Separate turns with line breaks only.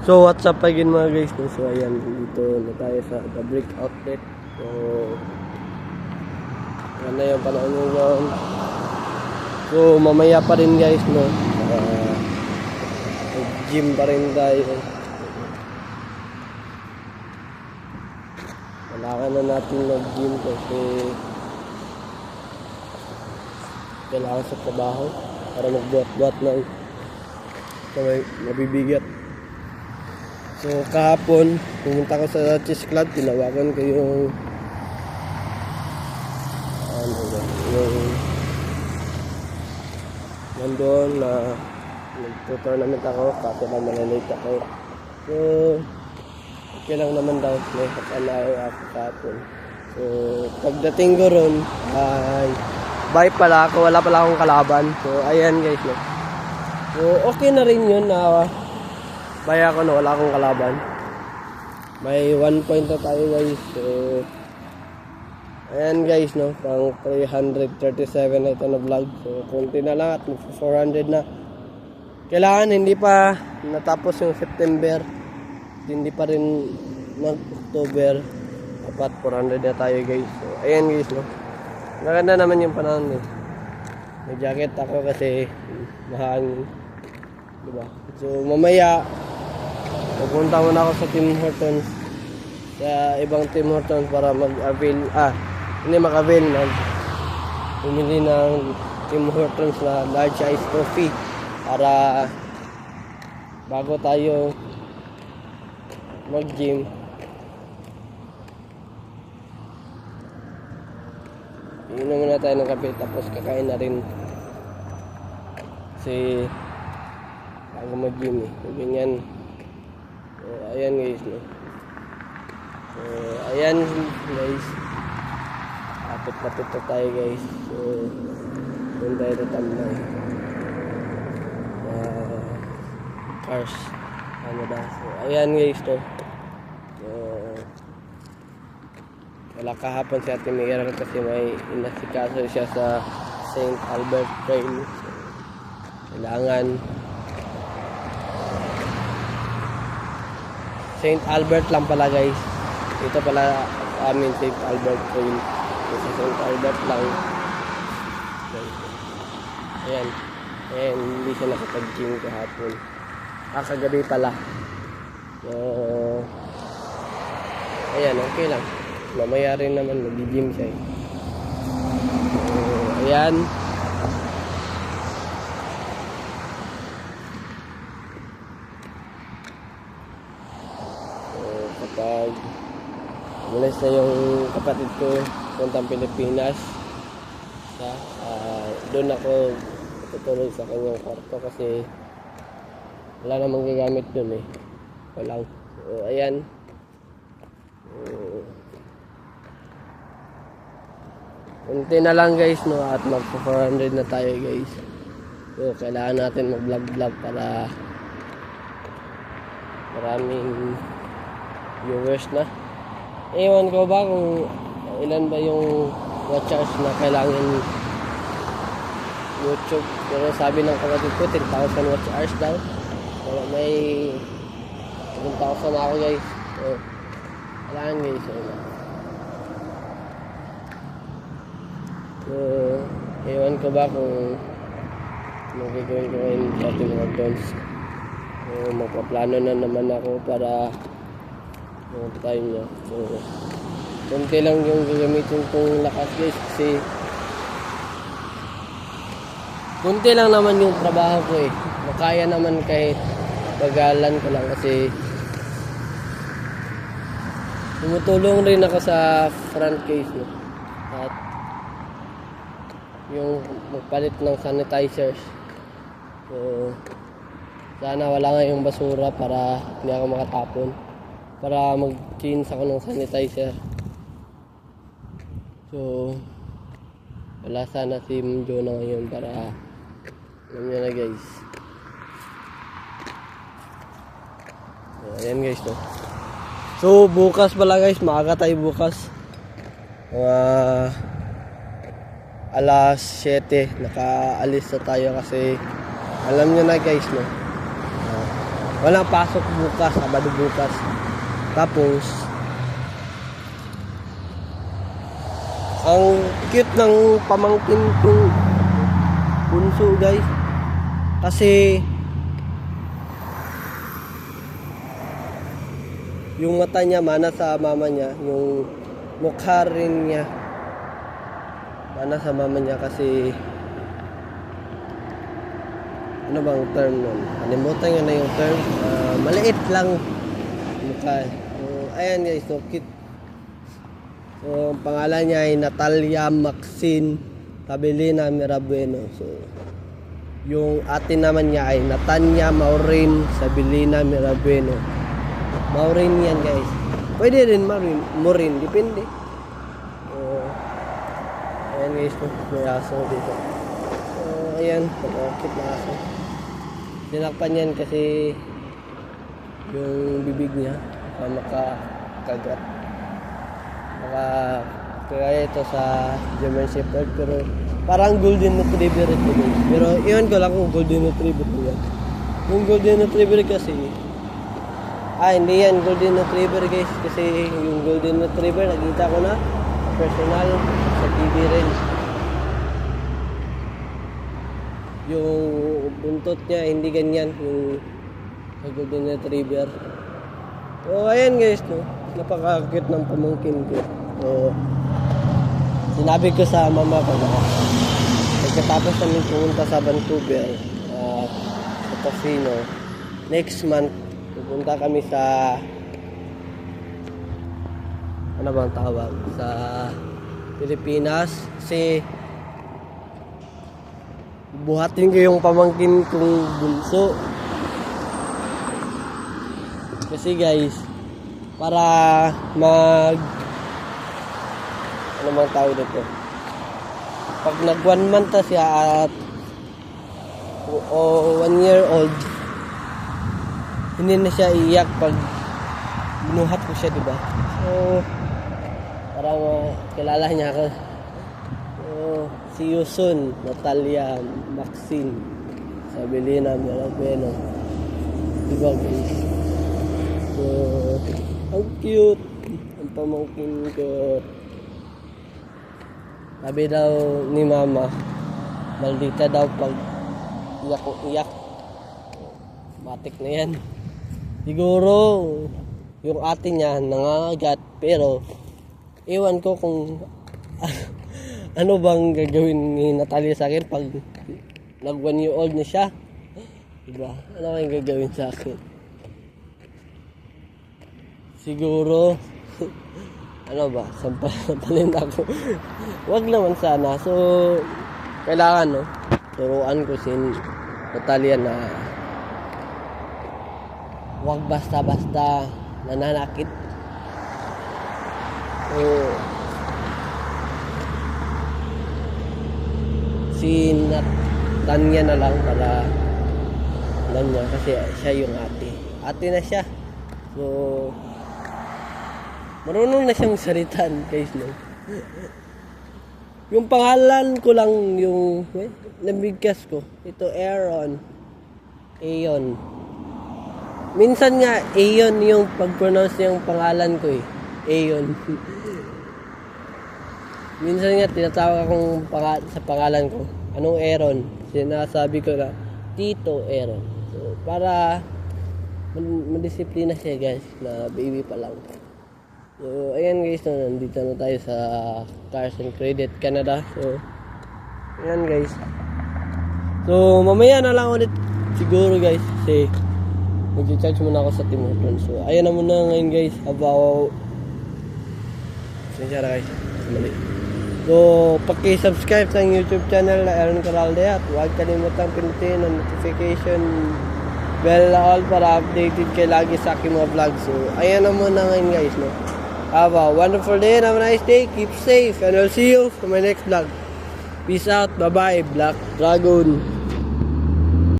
So what's up again mga guys? So ayan, dito na tayo sa The Brick Outlet. So yan na yung panahon ngayon. So mamaya pa rin guys, no? Gym pa rin tayo. Kailangan na natin mag-gym kasi kailangan sa trabaho para magbuhat-buhat ng mabibigat. So kahapon pumunta ko sa chess club, tinawagan ko yung nandun na nagto-tournament ako, kasi lang malalate ako. So okay lang naman daw, may kakalayo ako kahapon. So pagdating ko ron ay bye pala ako, wala pala akong kalaban. So ayan guys, no? So okay na rin yun na baya ako na wala akong kalaban. May 1 point na tayo guys. So ayan guys, no, pang 337 na ito na vlog. So konti na lang at 400 na. Kailangan hindi pa natapos yung September, hindi pa rin mag-October, dapat 400 na tayo guys. So ayan guys, no, maganda naman yung panahon eh. May jacket ako kasi mahangin, diba? So mamaya pupunta muna ako sa Tim Hortons, sa ibang Tim Hortons para mag-avail, mag-avail na bumili ng Tim Hortons na large iced coffee para bago tayo mag-gym. Inom muna tayo ng kape tapos kakain na rin kasi bago mag-gym eh. Ganyan. So ayan guys, no? So ayan guys, lapit-lapit na tayo guys. So doon tayo tatambay cars, ano ba? So ayan guys, no? So wala kahapon si Ate Mira kasi may inasikaso siya sa St. Albert Trail. So kailangan St. Albert lang pala guys. Ito pala amin St. Albert Trail. So, sa St. Albert lang. Ayan. Ayan, hindi siya nakapag-gym kahapon. Kagabi pala. So, ayan, okay lang. Mamaya rin naman mag-gym siya. So, ayan. Kapag umalis na yung kapatid ko puntang Pilipinas, doon ako tutulog sa kanyang kwarto kasi wala namang gagamit doon eh, walang. So ayan, kunti na lang guys, no, at mag 400 na tayo guys. So kailangan natin mag vlog para maraming viewers na. Ewan ko ba kung ilan ba yung watch hours na kailangan YouTube, pero sabi ng kapatid ko 10,000 watch hours daw. So may 10,000 ako guys. So kailangan guys, so ewan ko ba kung magigawin ko ngayon sa ating mga tons. So magpaplano na naman ako para tayo niya. So konti lang yung gagamitin kong lakas guys kasi konti lang naman yung trabaho ko eh. Makaya naman kahit bagalan ko lang kasi tumutulong rin ako sa front case, no? At yung magpalit ng sanitizers. So sana wala nga yung basura para hindi ako makatapon, para mag-change ako ng sanitizer. So wala sana si Mjo na ngayon para alam nyo na guys. So ayan guys, no? So bukas pala guys, maaga tayo bukas. Alas 7 nakaalis na tayo kasi alam nyo na guys, no? Walang pasok bukas, Sabado bukas. Tapos, ang cute ng pamangkin kong bunso guys. Kasi, yung mata niya mana sa mama niya, yung mukha rin niya mana sa mama niya kasi ano bang term nun? Kalimutan ko na yung term. Maliit lang mukha. So, ayan guys, so cute. So, ang pangalan niya ay Natalia Maxine Tabelina Mirabueno. So, yung atin naman niya ay Natanya Maureen Sabilina Mirabueno. Maureen yan guys. Pwede rin Maureen, depende. So, ayan guys, may aso dito. So, ayan, pag-okit na aso. Sinakpan yan kasi yung bibig niya makakagat. Kaya ito sa German Shepherd, pero parang Golden Retriever ito guys. Pero iwan ko lang kung Golden Retriever ko yan. Yung Golden Retriever kasi hindi yan Golden Retriever guys, kasi yung Golden Retriever nakita ko na personal sa TV rin. Yung buntot niya hindi ganyan yung Golden Retriever. So ayan guys, no, napaka-cute ng pamangkin ko. So sinabi ko sa mama ko na pagkatapos namin pumunta sa Vancouver, sa casino, next month pupunta kami sa ano bang tawag sa Pilipinas kasi buhatin ko yung pamangkin kong bunso kasi guys para ano bang tawag dito, pag nag 1 month na siya at 1 year old, hindi na siya iiyak pag binuhat ko siya, diba? So parang kilala niya ako. So see you soon, Natalia Maxine Sabilina Mirabueno, diba guys? So ang cute ang pamangkin ko. Sabi daw ni mama, maldita daw pag iyak. Matik na yan. Siguro yung ate niya nangangagat, pero iwan ko kung ano bang gagawin ni Natalia sa akin pag nag 1 year old na siya, diba? Ano kayang gagawin sa akin? Siguro ano ba, sampalin ako. Wag naman sana. So kailangan, no, turuan ko si Natalia na wag basta-basta nananakit. So si Tanya na lang para alam niya kasi siya yung ate na siya. So marunong na siyang salitan guys, no. Yung pangalan ko lang yung nabigkas ko. Ito Aeon. Minsan nga Aeon yung pag-pronounce yung pangalan ko eh. Aeon. Minsan nga tinatawag akong sa pangalan ko. Anong Aaron? Sinasabi ko na Tito Aaron. So para madisiplina siya guys, na baby pa lang. So ayan guys, no, nandito na tayo sa Cars and Credit Canada. So ayan guys. So mamaya na lang ulit siguro guys, kasi mag-charge muna ako sa Tim Hortons. So ayan na muna ngayon guys about sincere guys, mali. So paki-subscribe sa YouTube channel na Aaron Corralde at huwag kalimutang pindutin ang notification bell all para updated kayo lagi sa aking mga vlog. So ayan na muna ngayon guys, no. Have a wonderful day and have a nice day. Keep safe and I'll see you for my next vlog. Peace out. Bye-bye. Black Dragon.